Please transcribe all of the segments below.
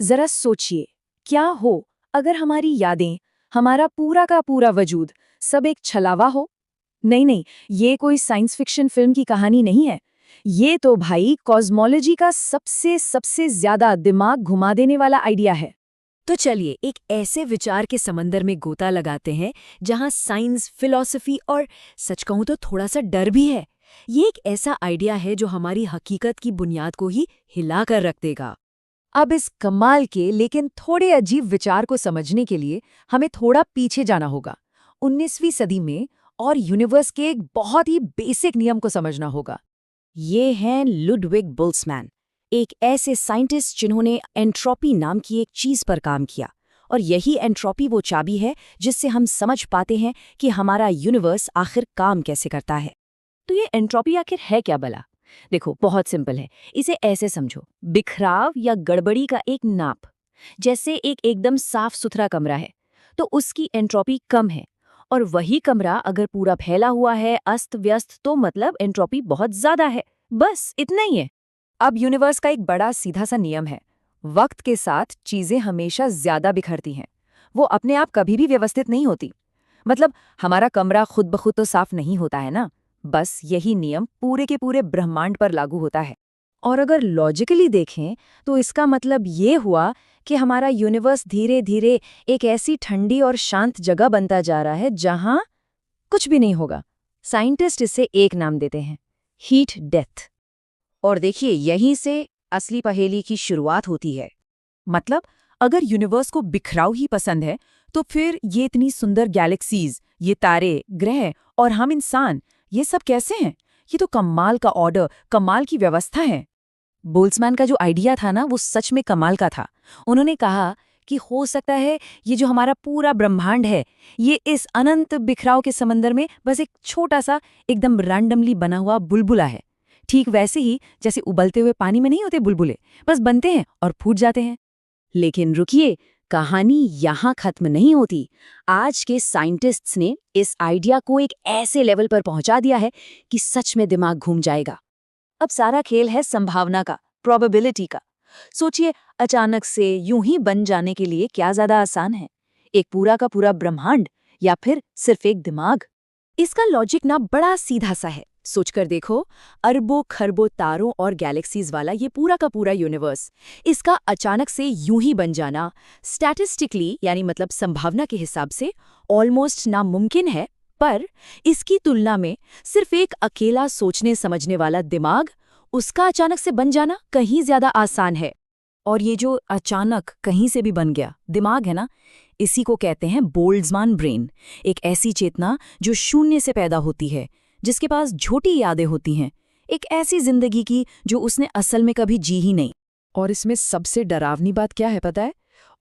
जरा सोचिए, क्या हो अगर हमारी यादें, हमारा पूरा का पूरा वजूद सब एक छलावा हो। नहीं नहीं, ये कोई साइंस फिक्शन फिल्म की कहानी नहीं है। ये तो भाई कॉस्मोलॉजी का सबसे सबसे ज्यादा दिमाग घुमा देने वाला आइडिया है। तो चलिए एक ऐसे विचार के समंदर में गोता लगाते हैं जहां साइंस, फिलॉसफी और सच कहूं तो थोड़ा सा डर भी है। ये एक ऐसा आइडिया है जो हमारी हकीकत की बुनियाद को ही हिला कर रख देगा। अब इस कमाल के लेकिन थोड़े अजीब विचार को समझने के लिए हमें थोड़ा पीछे जाना होगा, 19वीं सदी में, और यूनिवर्स के एक बहुत ही बेसिक नियम को समझना होगा। ये हैं लुडविग बोल्ट्जमैन, एक ऐसे साइंटिस्ट जिन्होंने एंट्रोपी नाम की एक चीज पर काम किया। और यही एंट्रोपी वो चाबी है जिससे हम समझ पाते हैं कि हमारा यूनिवर्स आखिर काम कैसे करता है। तो ये एंट्रोपी आखिर है क्या भला? देखो, बहुत सिंपल है। इसे ऐसे समझो, बिखराव या गड़बड़ी का एक नाप। जैसे एक एकदम साफ सुथरा कमरा है तो उसकी एंट्रोपी कम है, और वही कमरा अगर पूरा फैला हुआ है, अस्त व्यस्त, तो मतलब एंट्रोपी बहुत ज्यादा है। बस इतना ही है। अब यूनिवर्स का एक बड़ा सीधा सा नियम है, वक्त के साथ चीजें हमेशा ज्यादा बिखरती हैं। वो अपने आप कभी भी व्यवस्थित नहीं होती। मतलब हमारा कमरा खुद ब खुद तो साफ नहीं होता है ना। बस यही नियम पूरे के पूरे ब्रह्मांड पर लागू होता है। और अगर लॉजिकली देखें तो इसका मतलब ये हुआ कि हमारा यूनिवर्स धीरे धीरे एक ऐसी ठंडी और शांत जगह बनता जा रहा है जहां कुछ भी नहीं होगा। साइंटिस्ट इसे एक नाम देते हैं, हीट डेथ। और देखिए यहीं से असली पहेली की शुरुआत होती है। मतलब अगर यूनिवर्स को बिखराव ही पसंद है तो फिर ये इतनी सुंदर गैलेक्सीज, ये तारे, ग्रह और हम इंसान, ये सब कैसे हैं? ये तो कमाल का ऑर्डर, कमाल की व्यवस्था है। बोल्ट्जमैन का जो आइडिया था ना, वो सच में कमाल का था। उन्होंने कहा कि हो सकता है ये जो हमारा पूरा ब्रह्मांड है, ये इस अनंत बिखराव के समंदर में बस एक छोटा सा एकदम रैंडमली बना हुआ बुलबुला है। ठीक वैसे ही जैसे उबलते हुए पानी में नहीं होते बुलबुले, बस बनते हैं और फूट जाते हैं। लेकिन रुकिए, कहानी यहाँ खत्म नहीं होती। आज के साइंटिस्ट्स ने इस आइडिया को एक ऐसे लेवल पर पहुंचा दिया है कि सच में दिमाग घूम जाएगा। अब सारा खेल है संभावना का, प्रोबेबिलिटी का। सोचिए, अचानक से यूं ही बन जाने के लिए क्या ज्यादा आसान है, एक पूरा का पूरा ब्रह्मांड या फिर सिर्फ एक दिमाग? इसका लॉजिक ना बड़ा सीधा सा है। सोचकर देखो, अरबों खरबों तारों और गैलेक्सीज वाला ये पूरा का पूरा यूनिवर्स, इसका अचानक से यूं ही बन जाना स्टैटिस्टिकली यानी मतलब संभावना के हिसाब से ऑलमोस्ट नामुमकिन है। पर इसकी तुलना में सिर्फ एक अकेला सोचने समझने वाला दिमाग, उसका अचानक से बन जाना कहीं ज्यादा आसान है। और ये जो अचानक कहीं से भी बन गया दिमाग है ना, इसी को कहते हैं बोल्ट्जमान ब्रेन। एक ऐसी चेतना जो शून्य से पैदा होती है, जिसके पास झूठी यादें होती हैं, एक ऐसी जिंदगी की जो उसने असल में कभी जी ही नहीं। और इसमें सबसे डरावनी बात क्या है पता है?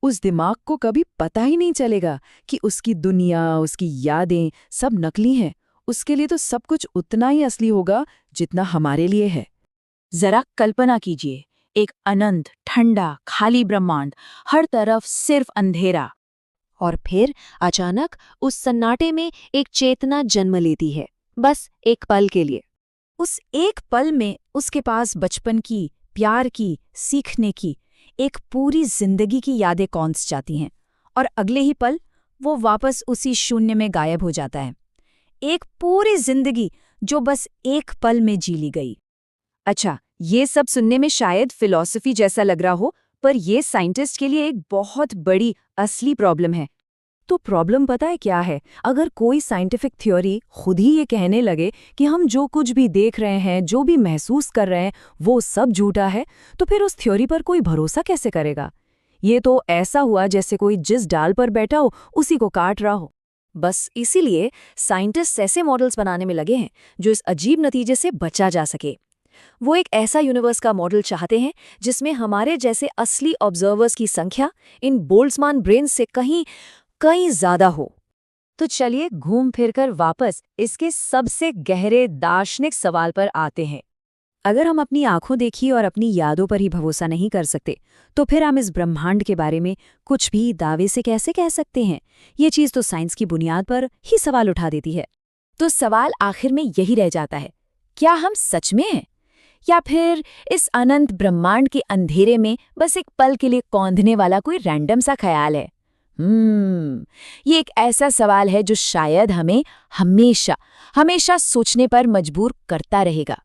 उस दिमाग को कभी पता ही नहीं चलेगा कि उसकी दुनिया, उसकी यादें सब नकली हैं। उसके लिए तो सब कुछ उतना ही असली होगा जितना हमारे लिए है। जरा कल्पना कीजिए, एक अनंत ठंडा खाली ब्रह्मांड, हर तरफ सिर्फ अंधेरा। और फिर अचानक उस सन्नाटे में एक चेतना जन्म लेती है, बस एक पल के लिए। उस एक पल में उसके पास बचपन की, प्यार की, सीखने की, एक पूरी जिंदगी की यादें कौंस जाती हैं, और अगले ही पल वो वापस उसी शून्य में गायब हो जाता है। एक पूरी जिंदगी जो बस एक पल में जी ली गई। अच्छा, ये सब सुनने में शायद फिलॉसफी जैसा लग रहा हो, पर ये साइंटिस्ट के लिए एक बहुत बड़ी असली प्रॉब्लम है। तो प्रॉब्लम पता है क्या है? अगर कोई साइंटिफिक थ्योरी खुद ही ये कहने लगे कि हम जो कुछ भी देख रहे हैं, जो भी महसूस कर रहे हैं, वो सब झूठा है, तो फिर उस थ्योरी पर कोई भरोसा कैसे करेगा? ये तो ऐसा हुआ जैसे कोई जिस डाल पर बैठा हो उसी को काट रहा हो। बस इसीलिए साइंटिस्ट ऐसे मॉडल्स बनाने में लगे हैं जो इस अजीब नतीजे से बचा जा सके। वो एक ऐसा यूनिवर्स का मॉडल चाहते हैं जिसमें हमारे जैसे असली ऑब्जर्वर्स की संख्या इन बोल्ट्जमान ब्रेन से कहीं कहीं ज्यादा हो। तो चलिए घूम फिरकर वापस इसके सबसे गहरे दार्शनिक सवाल पर आते हैं। अगर हम अपनी आंखों देखी और अपनी यादों पर ही भरोसा नहीं कर सकते, तो फिर हम इस ब्रह्मांड के बारे में कुछ भी दावे से कैसे कह सकते हैं? ये चीज तो साइंस की बुनियाद पर ही सवाल उठा देती है। तो सवाल आखिर में यही रह जाता है, क्या हम सच में हैं? या फिर इस अनंत ब्रह्मांड के अंधेरे में बस एक पल के लिए कौंधने वाला कोई रैंडम सा ख्याल है? ये एक ऐसा सवाल है जो शायद हमें हमेशा हमेशा सोचने पर मजबूर करता रहेगा।